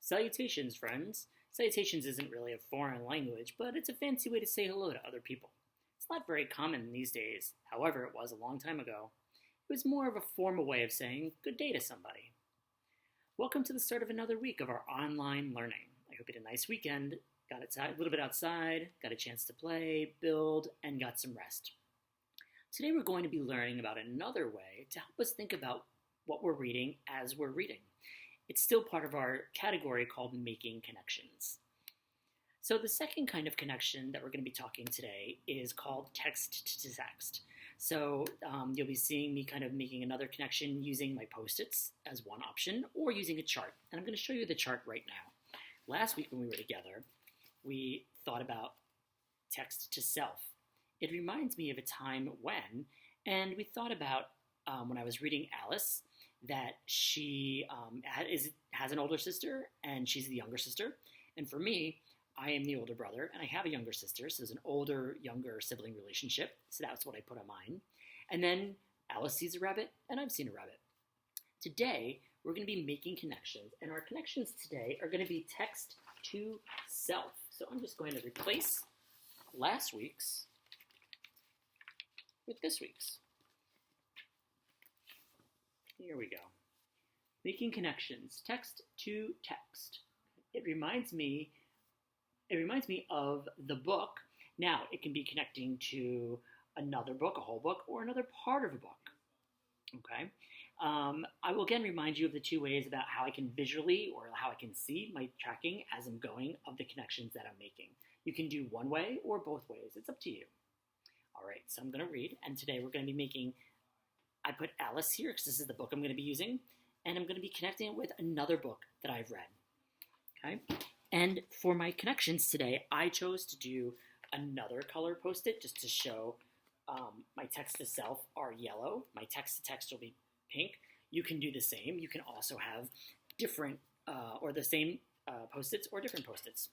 Salutations, friends. Salutations isn't really a foreign language, but it's a fancy way to say hello to other people. It's not very common these days, however, it was a long time ago. It was more of a formal way of saying good day to somebody. Welcome to the start of another week of our online learning. I hope you had a nice weekend, got a little bit outside, got a chance to play, build, and got some rest. Today we're going to be learning about another way to help us think about what we're reading as we're reading. It's still part of our category called making connections. So the second kind of connection that we're going to be talking today is called text to text. So you'll be seeing me kind of making another connection using my Post-its as one option, or using a chart. And I'm going to show you the chart right now. Last week when we were together, we thought about text to self. It reminds me of a time when, and we thought about when I was reading Alice, that she has an older sister and she's the younger sister. And for me, I am the older brother and I have a younger sister, so there's an older-younger sibling relationship. So that's what I put on mine. And then Alice sees a rabbit and I've seen a rabbit. Today, we're going to be making connections, and our connections today are going to be text to self. So I'm just going to replace last week's with this week's. Here we go. Making connections, text to text. It reminds me of the book. Now, it can be connecting to another book, a whole book, or another part of a book. Okay? I will again remind you of the two ways about how I can visually, or how I can see my tracking as I'm going of the connections that I'm making. You can do one way or both ways. It's up to you. All right, so I'm going to read, and today we're going to be making, I put Alice here because this is the book I'm going to be using, and I'm going to be connecting it with another book that I've read. Okay? And for my connections today, I chose to do another color Post-it just to show my text to self are yellow. My text to text will be pink. You can do the same. You can also have different or the same Post-its or different Post-its.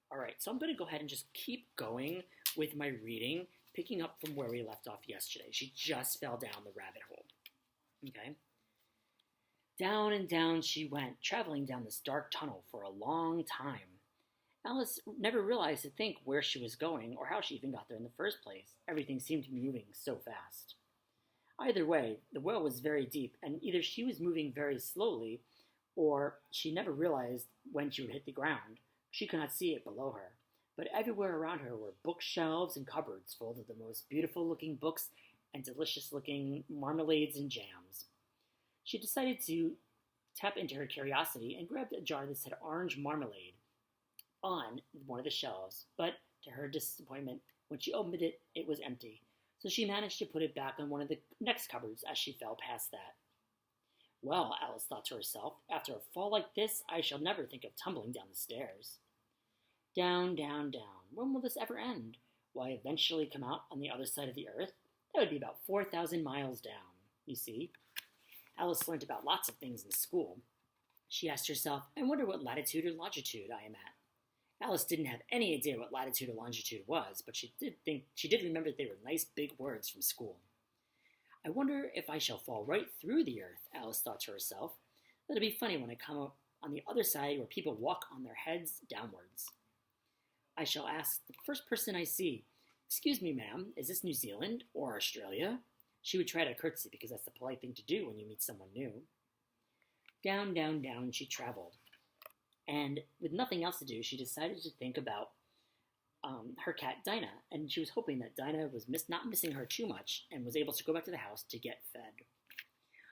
All right, so I'm going to go ahead and just keep going with my reading, picking up from where we left off yesterday. She just fell down the rabbit hole. Okay? Down and down she went, traveling down this dark tunnel for a long time. Alice never realized to think where she was going or how she even got there in the first place. Everything seemed to be moving so fast. Either way, the well was very deep, and either she was moving very slowly, or she never realized when she would hit the ground. She could not see it below her. But everywhere around her were bookshelves and cupboards full of the most beautiful-looking books and delicious-looking marmalades and jams. She decided to tap into her curiosity and grabbed a jar that said orange marmalade on one of the shelves, but to her disappointment, when she opened it, it was empty. So she managed to put it back on one of the next cupboards as she fell past that. Well, Alice thought to herself, after a fall like this, I shall never think of tumbling down the stairs. Down, down, down. When will this ever end? Will I eventually come out on the other side of the earth? That would be about 4,000 miles down, you see. Alice learned about lots of things in school. She asked herself, I wonder what latitude or longitude I am at. Alice didn't have any idea what latitude or longitude was, but she did remember that they were nice big words from school. I wonder if I shall fall right through the earth, Alice thought to herself. That'll be funny when I come up on the other side where people walk on their heads downwards. I shall ask the first person I see, Excuse me, ma'am, is this New Zealand or Australia? She would try to curtsy because that's the polite thing to do when you meet someone new. Down, down, down she traveled. And with nothing else to do, she decided to think about her cat Dinah, and she was hoping that Dinah was not missing her too much and was able to go back to the house to get fed.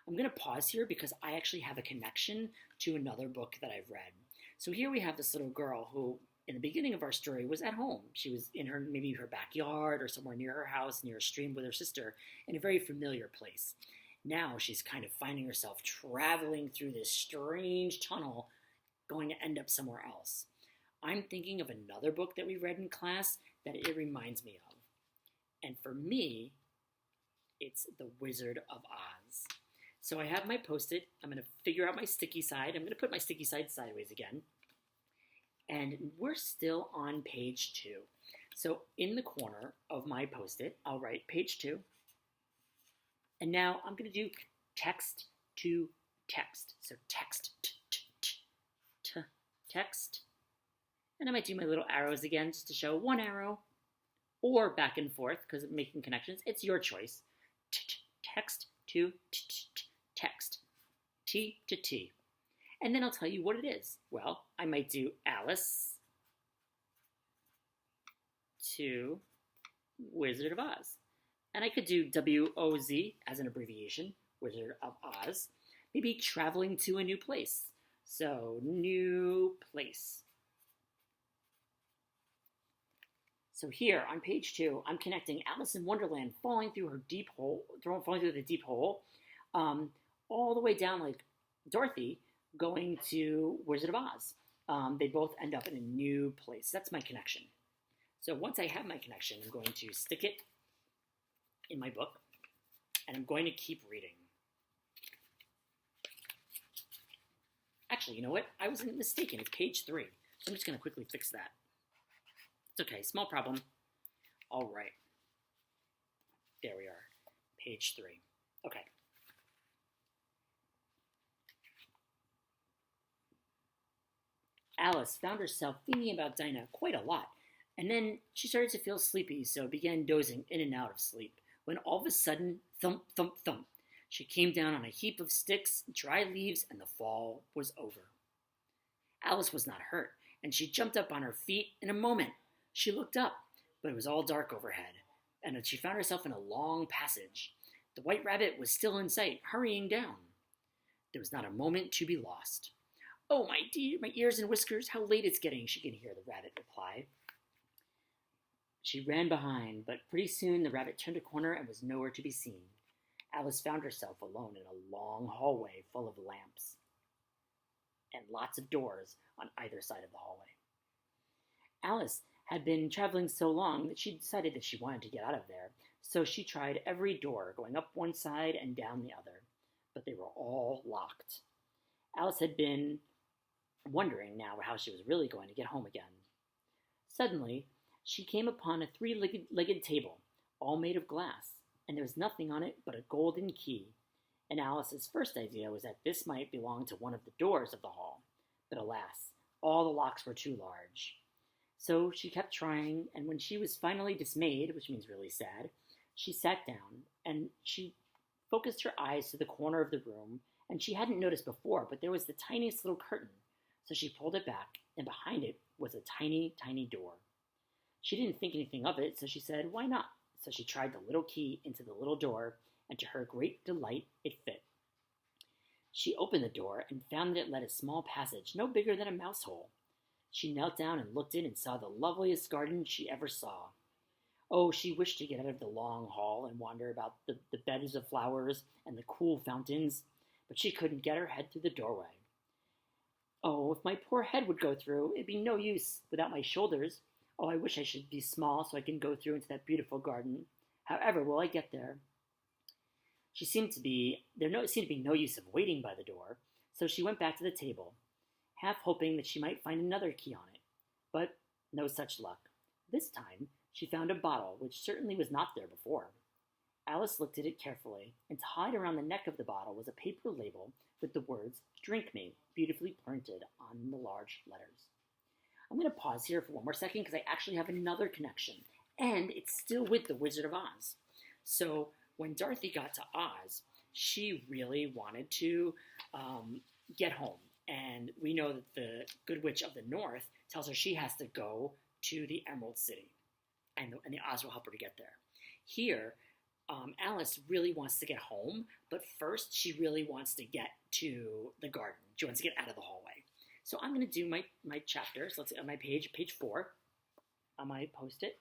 I'm going to pause here because I actually have a connection to another book that I've read. So here we have this little girl who, in the beginning of our story, was at home. She was in maybe her backyard or somewhere near her house, near a stream with her sister, in a very familiar place. Now she's kind of finding herself traveling through this strange tunnel, going to end up somewhere else. I'm thinking of another book that we read in class that it reminds me of. And for me, it's The Wizard of Oz. So I have my Post-it. I'm going to figure out my sticky side. I'm going to put my sticky side sideways again. And we're still on page 2. So in the corner of my Post-it, I'll write page 2. And now I'm going to do text to text. So text, text, and I might do my little arrows again just to show one arrow, or back and forth because of making connections. It's your choice. Text to text, T to T. And then I'll tell you what it is. Well, I might do Alice to Wizard of Oz. And I could do WOZ as an abbreviation, Wizard of Oz. Maybe traveling to a new place. So, new place. So here on page 2, I'm connecting Alice in Wonderland falling through the deep hole, all the way down like Dorothy going to Wizard of Oz. They both end up in a new place. That's my connection. So once I have my connection, I'm going to stick it in my book, and I'm going to keep reading. Actually, you know what? I was mistaken. It's page 3. So I'm just going to quickly fix that. It's okay. Small problem. All right. There we are. Page 3. Okay. Alice found herself thinking about Dinah quite a lot, and then she started to feel sleepy, so began dozing in and out of sleep, when all of a sudden, thump, thump, thump, she came down on a heap of sticks, dry leaves, and the fall was over. Alice was not hurt, and she jumped up on her feet in a moment. She looked up, but it was all dark overhead, and she found herself in a long passage. The White Rabbit was still in sight, hurrying down. There was not a moment to be lost. "Oh, my dear, my ears and whiskers, how late it's getting," she could hear the rabbit reply. She ran behind, but pretty soon the rabbit turned a corner and was nowhere to be seen. Alice found herself alone in a long hallway full of lamps and lots of doors on either side of the hallway. Alice had been traveling so long that she decided that she wanted to get out of there, so she tried every door, going up one side and down the other, but they were all locked. Alice had been wondering now how she was really going to get home again. Suddenly, she came upon a three-legged table, all made of glass, and there was nothing on it but a golden key. And Alice's first idea was that this might belong to one of the doors of the hall, but alas, all the locks were too large. So she kept trying, and when she was finally dismayed, which means really sad, she sat down, and she focused her eyes to the corner of the room, and she hadn't noticed before, but there was the tiniest little curtain. So she pulled it back, and behind it was a tiny, tiny door. She didn't think anything of it, so she said, "Why not?" So she tried the little key into the little door, and to her great delight, it fit. She opened the door and found that it led a small passage, no bigger than a mouse hole. She knelt down and looked in and saw the loveliest garden she ever saw. Oh, she wished to get out of the long hall and wander about the beds of flowers and the cool fountains, but she couldn't get her head through the doorway. "Oh, if my poor head would go through, it'd be no use without my shoulders. Oh, I wish I should be small so I can go through into that beautiful garden. However will I get there?" There seemed to be no use of waiting by the door, so she went back to the table, half hoping that she might find another key on it. But no such luck. This time, she found a bottle, which certainly was not there before. Alice looked at it carefully, and tied around the neck of the bottle was a paper label with the words, "Drink Me," beautifully printed on the large letters. I'm going to pause here for one more second because I actually have another connection, and it's still with the Wizard of Oz. So when Dorothy got to Oz, she really wanted to get home, and we know that the Good Witch of the North tells her she has to go to the Emerald City, and the Oz will help her to get there. Here, Alice really wants to get home, but first she really wants to get to the garden. She wants to get out of the hallway. So I'm going to do my chapter. So let's see, on my page 4, on my post-it.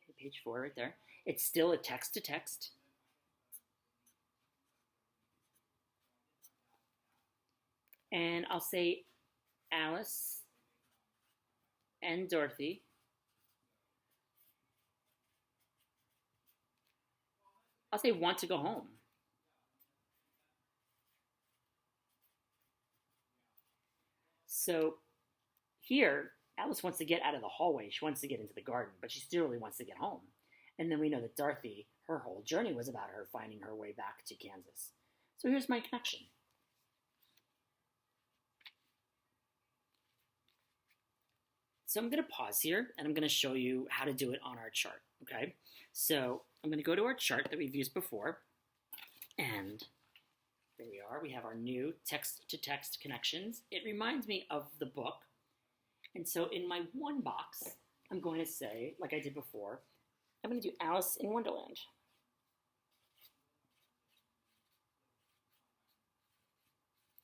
Okay, page 4 right there. It's still a text-to-text. And I'll say Alice and Dorothy I'll say want to go home. So here, Alice wants to get out of the hallway. She wants to get into the garden, but she still really wants to get home. And then we know that Dorothy, her whole journey was about her finding her way back to Kansas. So here's my connection. So I'm going to pause here and I'm going to show you how to do it on our chart, okay? So I'm going to go to our chart that we've used before, and there we are. We have our new text-to-text connections. It reminds me of the book. And so in my one box, I'm going to say, like I did before, I'm going to do Alice in Wonderland.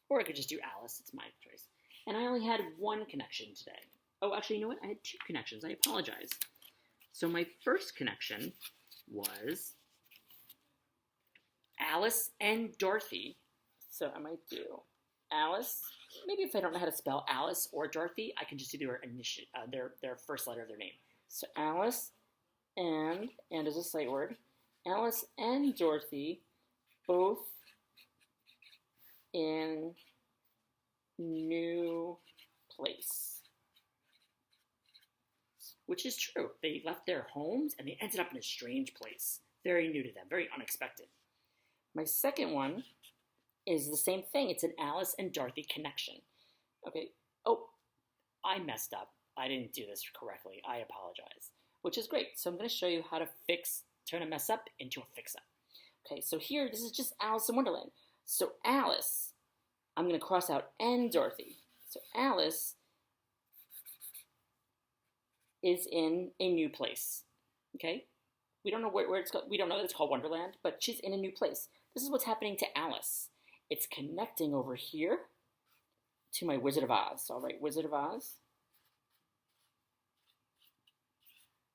Or I could just do Alice. It's my choice. And I only had one connection today. Oh, actually, you know what? I had two connections. I apologize. So my first connection was Alice and Dorothy. So I might do Alice. Maybe if I don't know how to spell Alice or Dorothy, I can just do their first letter of their name. So Alice and is a sight word. Alice and Dorothy, both in new place. Which is true. They left their homes and they ended up in a strange place. Very new to them, very unexpected. My second one is the same thing. It's an Alice and Dorothy connection. Okay. Oh, I messed up. I didn't do this correctly. I apologize. Which is great. So I'm going to show you how to turn a mess up into a fix-up. Okay, so here, this is just Alice in Wonderland. So Alice, I'm going to cross out and Dorothy. So Alice is in a new place, okay? We don't know where it's called. We don't know that it's called Wonderland, but she's in a new place. This is what's happening to Alice. It's connecting over here to my Wizard of Oz. So I'll write Wizard of Oz,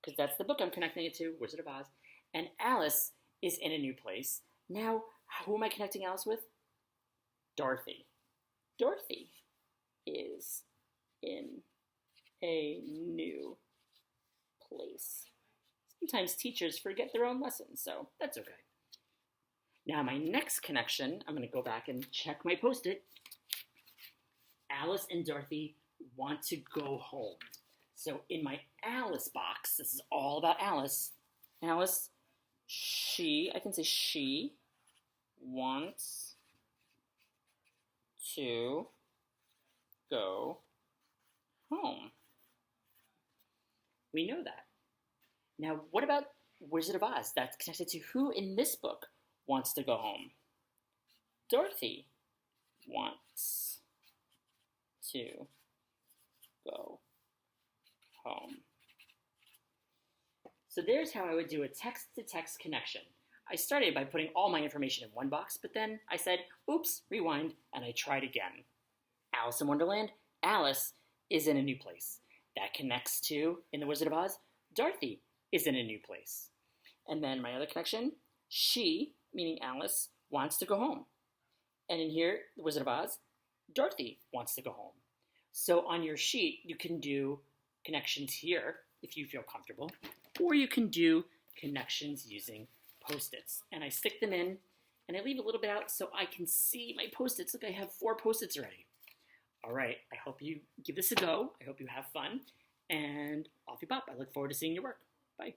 because that's the book I'm connecting it to, Wizard of Oz. And Alice is in a new place. Now, who am I connecting Alice with? Dorothy. Dorothy is in a new place. Sometimes teachers forget their own lessons, so that's okay. Now my next connection, I'm going to go back and check my Post-it. Alice and Dorothy want to go home. So in my Alice box, this is all about Alice. Alice, I can say she wants to go home. We know that. Now, what about Wizard of Oz? That's connected to who in this book wants to go home? Dorothy wants to go home. So there's how I would do a text-to-text connection. I started by putting all my information in one box, but then I said, oops, rewind, and I tried again. Alice in Wonderland, Alice is in a new place. That connects to, in the Wizard of Oz, Dorothy is in a new place. And then my other connection, she, meaning Alice, wants to go home. And in here, the Wizard of Oz, Dorothy wants to go home. So on your sheet, you can do connections here, if you feel comfortable, or you can do connections using Post-its. And I stick them in, and I leave a little bit out so I can see my Post-its. Look, I have 4 Post-its already. All right, I hope you give this a go. I hope you have fun, and off you pop. I look forward to seeing your work. Bye.